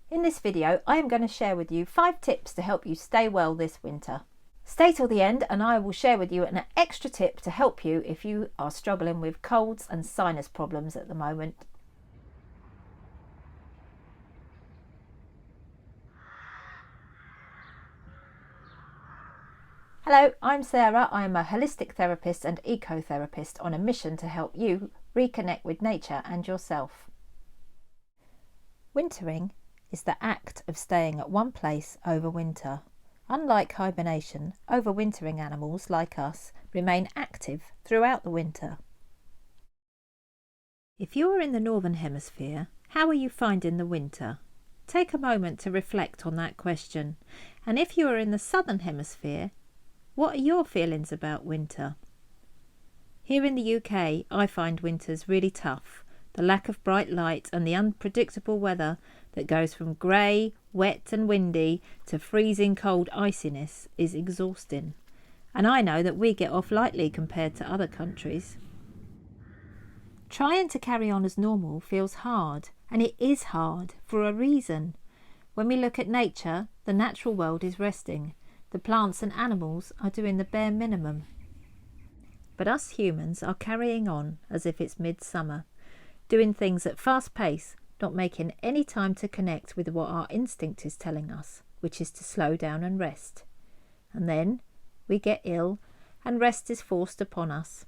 In this video, I am going to share with you 5 tips to help you stay well this winter. Stay till the end and I will share with you an extra tip to help you if you are struggling with colds and sinus problems at the moment. Hello, I'm Sarah. I am a holistic therapist and ecotherapist on a mission to help you reconnect with nature and yourself. Wintering is the act of staying at one place over winter. Unlike hibernation, overwintering animals like us remain active throughout the winter. If you are in the Northern Hemisphere, how are you finding the winter? Take a moment to reflect on that question. And if you are in the Southern Hemisphere, what are your feelings about winter? Here in the UK, I find winters really tough. The lack of bright light and the unpredictable weather that goes from grey, wet and windy to freezing cold iciness is exhausting. And I know that we get off lightly compared to other countries. Trying to carry on as normal feels hard, and it is hard for a reason. When we look at nature, the natural world is resting. The plants and animals are doing the bare minimum. But us humans are carrying on as if it's midsummer, doing things at fast pace, not making any time to connect with what our instinct is telling us, which is to slow down and rest. And then we get ill and rest is forced upon us.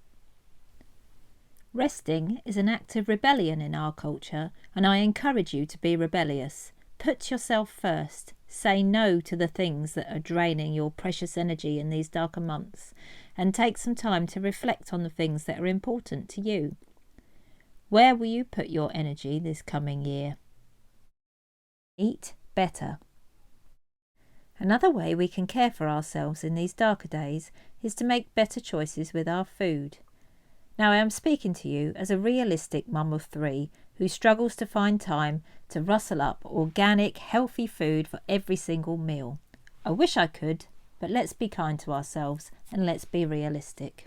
Resting is an act of rebellion in our culture, and I encourage you to be rebellious. Put yourself first. Say no to the things that are draining your precious energy in these darker months, and take some time to reflect on the things that are important to you. Where will you put your energy this coming year? Eat better. Another way we can care for ourselves in these darker days is to make better choices with our food. Now I am speaking to you as a realistic mum of 3 who struggles to find time to rustle up organic, healthy food for every single meal. I wish I could, but let's be kind to ourselves and let's be realistic.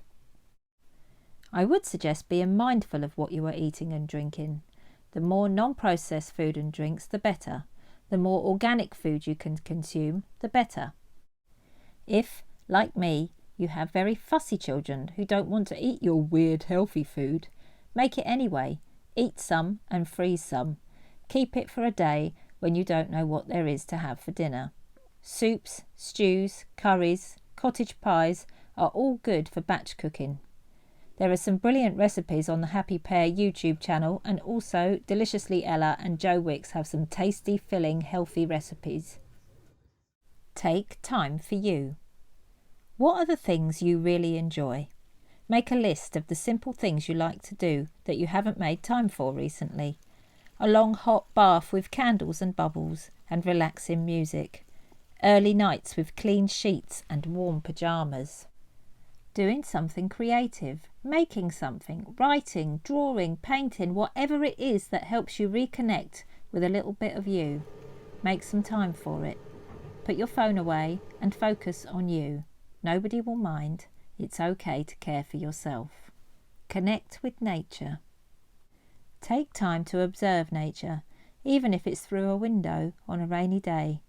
I would suggest being mindful of what you are eating and drinking. The more non-processed food and drinks, the better. The more organic food you can consume, the better. If, like me, you have very fussy children who don't want to eat your weird healthy food, make it anyway. Eat some and freeze some. Keep it for a day when you don't know what there is to have for dinner. Soups, stews, curries, cottage pies are all good for batch cooking. There are some brilliant recipes on the Happy Pear YouTube channel, and also Deliciously Ella and Joe Wicks have some tasty, filling, healthy recipes. Take time for you. What are the things you really enjoy? Make a list of the simple things you like to do that you haven't made time for recently. A long hot bath with candles and bubbles and relaxing music. Early nights with clean sheets and warm pyjamas. Doing something creative, making something, writing, drawing, painting, whatever it is that helps you reconnect with a little bit of you. Make some time for it. Put your phone away and focus on you. Nobody will mind. It's okay to care for yourself. Connect with nature. Take time to observe nature, even if it's through a window on a rainy day.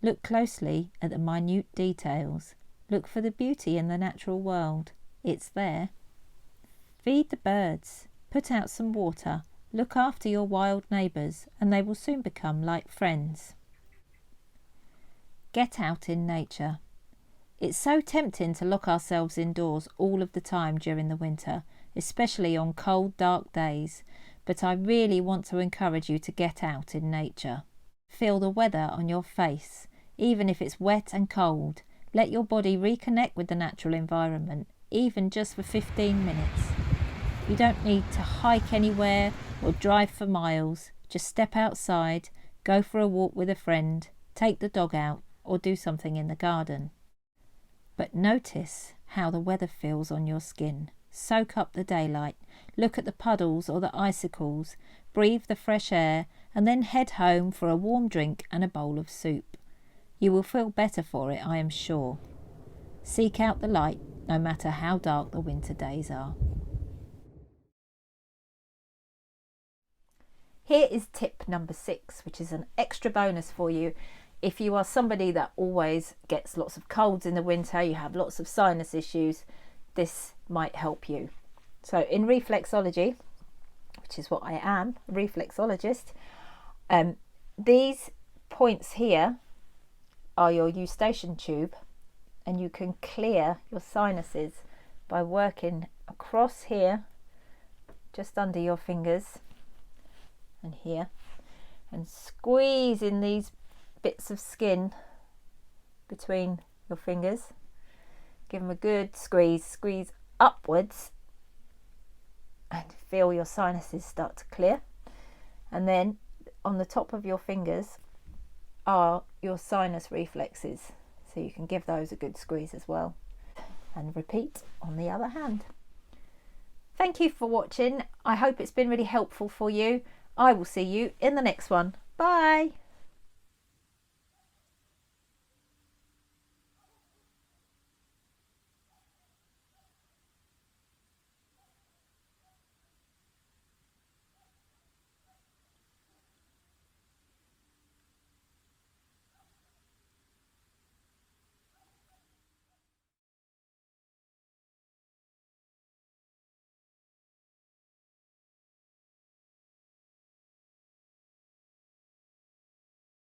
Look closely at the minute details. Look for the beauty in the natural world. It's there. Feed the birds. Put out some water. Look after your wild neighbours, and they will soon become like friends. Get out in nature. It's so tempting to lock ourselves indoors all of the time during the winter, especially on cold, dark days, but I really want to encourage you to get out in nature. Feel the weather on your face, even if it's wet and cold. Let your body reconnect with the natural environment, even just for 15 minutes. You don't need to hike anywhere or drive for miles. Just step outside, go for a walk with a friend, take the dog out, or do something in the garden. But notice how the weather feels on your skin. Soak up the daylight, look at the puddles or the icicles, breathe the fresh air, and then head home for a warm drink and a bowl of soup. You will feel better for it, I am sure. Seek out the light, no matter how dark the winter days are. Here is tip number 6, which is an extra bonus for you. If you are somebody that always gets lots of colds in the winter, you have lots of sinus issues, this might help you. So in reflexology, which is what I am, a reflexologist, these points here are your eustachian tube, and you can clear your sinuses by working across here, just under your fingers and here, and squeezing these bits of skin between your fingers. Give them a good squeeze upwards, and feel your sinuses start to clear. And then on the top of your fingers are your sinus reflexes, so you can give those a good squeeze as well, and repeat on the other hand. Thank you for watching. I hope it's been really helpful for you. I will see you in the next one. Bye.